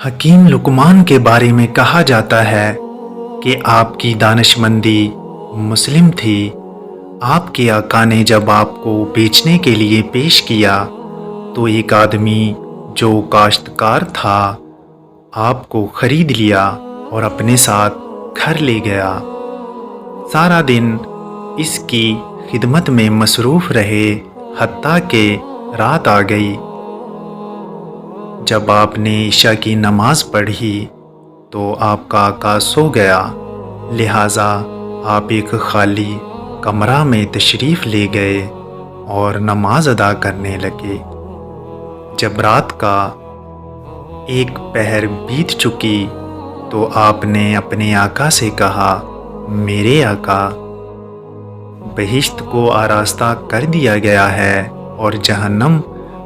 حکیم لقمان کے بارے میں کہا جاتا ہے کہ آپ کی دانشمندی مسلم تھی۔ آپ کے آقا نے جب آپ کو بیچنے کے لیے پیش کیا تو ایک آدمی جو کاشتکار تھا آپ کو خرید لیا اور اپنے ساتھ گھر لے گیا۔ سارا دن اس کی خدمت میں مصروف رہے حتیٰ کہ رات آ گئی۔ جب آپ نے عشاء کی نماز پڑھی تو آپ کا آقا سو گیا، لہٰذا آپ ایک خالی کمرہ میں تشریف لے گئے اور نماز ادا کرنے لگے۔ جب رات کا ایک پہر بیت چکی تو آپ نے اپنے آقا سے کہا، میرے آقا، بہشت کو آراستہ کر دیا گیا ہے اور جہنم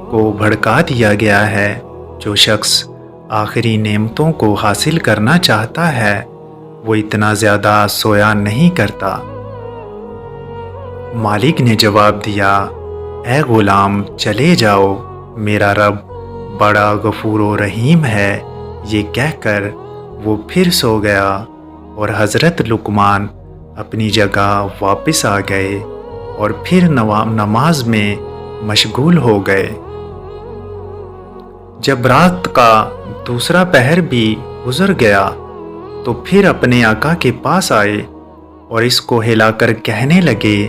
کو بھڑکا دیا گیا ہے۔ جو شخص آخری نعمتوں کو حاصل کرنا چاہتا ہے وہ اتنا زیادہ سویا نہیں کرتا۔ مالک نے جواب دیا، اے غلام، چلے جاؤ، میرا رب بڑا غفور و رحیم ہے۔ یہ کہہ کر وہ پھر سو گیا اور حضرت لقمان اپنی جگہ واپس آ گئے اور پھر نماز میں مشغول ہو گئے۔ جب رات کا دوسرا پہر بھی گزر گیا تو پھر اپنے آقا کے پاس آئے اور اس کو ہلا کر کہنے لگے،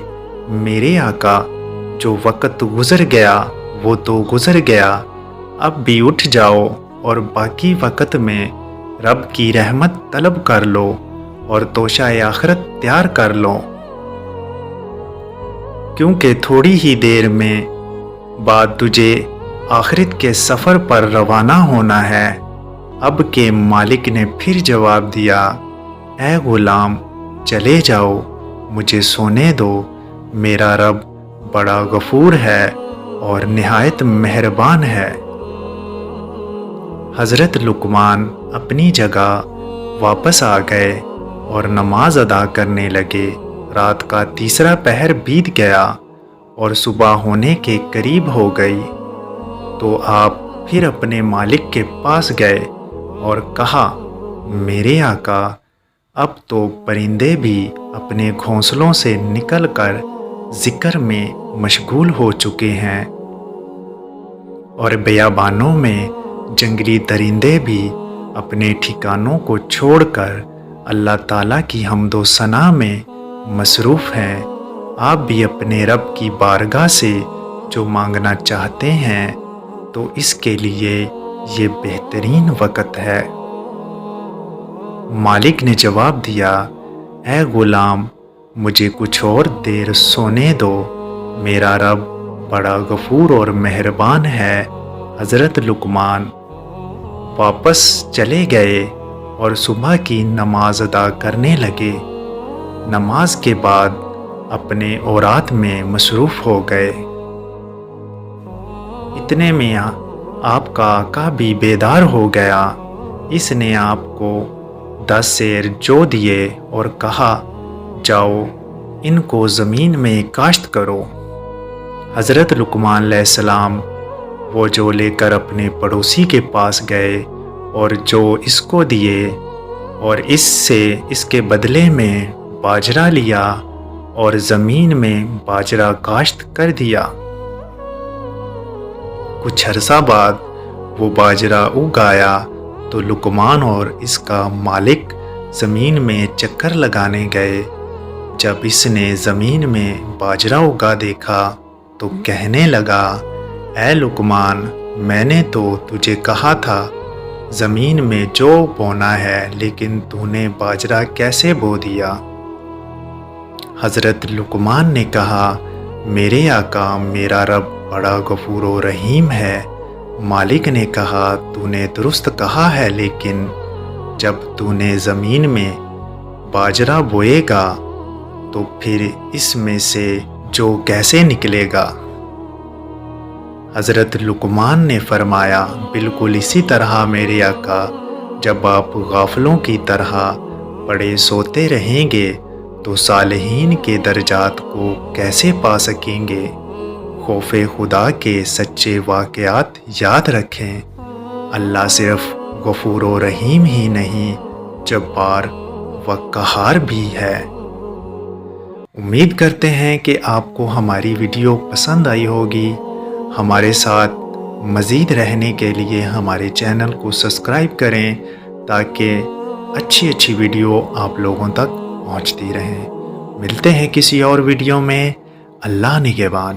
میرے آقا، جو وقت گزر گیا وہ تو گزر گیا، اب بھی اٹھ جاؤ اور باقی وقت میں رب کی رحمت طلب کر لو اور توشہ آخرت تیار کر لو، کیونکہ تھوڑی ہی دیر میں بعد تجھے آخرت کے سفر پر روانہ ہونا ہے۔ اب کے مالک نے پھر جواب دیا، اے غلام، چلے جاؤ، مجھے سونے دو، میرا رب بڑا غفور ہے اور نہایت مہربان ہے۔ حضرت لقمان اپنی جگہ واپس آ گئے اور نماز ادا کرنے لگے۔ رات کا تیسرا پہر بیت گیا اور صبح ہونے کے قریب ہو گئی تو آپ پھر اپنے مالک کے پاس گئے اور کہا، میرے آقا، اب تو پرندے بھی اپنے گھونسلوں سے نکل کر ذکر میں مشغول ہو چکے ہیں اور بیابانوں میں جنگلی درندے بھی اپنے ٹھکانوں کو چھوڑ کر اللہ تعالیٰ کی حمد و ثنا میں مصروف ہیں۔ آپ بھی اپنے رب کی بارگاہ سے جو مانگنا چاہتے ہیں تو اس کے لیے یہ بہترین وقت ہے۔ مالک نے جواب دیا، اے غلام، مجھے کچھ اور دیر سونے دو، میرا رب بڑا غفور اور مہربان ہے۔ حضرت لقمان واپس چلے گئے اور صبح کی نماز ادا کرنے لگے۔ نماز کے بعد اپنے اوراد میں مصروف ہو گئے۔ اتنے میں آپ کا آقا بھی بیدار ہو گیا۔ اس نے آپ کو 10 سیر جو دیے اور کہا، جاؤ ان کو زمین میں کاشت کرو۔ حضرت لقمان علیہ السلام وہ جو لے کر اپنے پڑوسی کے پاس گئے اور جو اس کو دیے اور اس سے اس کے بدلے میں باجرہ لیا اور زمین میں باجرہ کاشت کر دیا۔ کچھ عرصہ بعد وہ باجرہ اگ آیا تو لقمان اور اس کا مالک زمین میں چکر لگانے گئے۔ جب اس نے زمین میں باجرہ اگا دیکھا تو کہنے لگا، اے لقمان، میں نے تو تجھے کہا تھا زمین میں جو بونا ہے، لیکن تو نے باجرہ کیسے بو دیا؟ حضرت لقمان نے کہا، میرے آقا، میرا رب بڑا غفور و رحیم ہے۔ مالک نے کہا، تو نے درست کہا ہے، لیکن جب تو نے زمین میں باجرہ بوئے گا تو پھر اس میں سے جو کیسے نکلے گا؟ حضرت لقمان نے فرمایا، بالکل اسی طرح میرے آقا، جب آپ غافلوں کی طرح پڑے سوتے رہیں گے تو صالحین کے درجات کو کیسے پا سکیں گے؟ خوف خدا کے سچے واقعات یاد رکھیں۔ اللہ صرف غفور و رحیم ہی نہیں جبار و قہار بھی ہے۔ امید کرتے ہیں کہ آپ کو ہماری ویڈیو پسند آئی ہوگی۔ ہمارے ساتھ مزید رہنے کے لیے ہمارے چینل کو سبسکرائب کریں تاکہ اچھی اچھی ویڈیو آپ لوگوں تک پہنچتی رہیں۔ ملتے ہیں کسی اور ویڈیو میں۔ اللہ نگہبان۔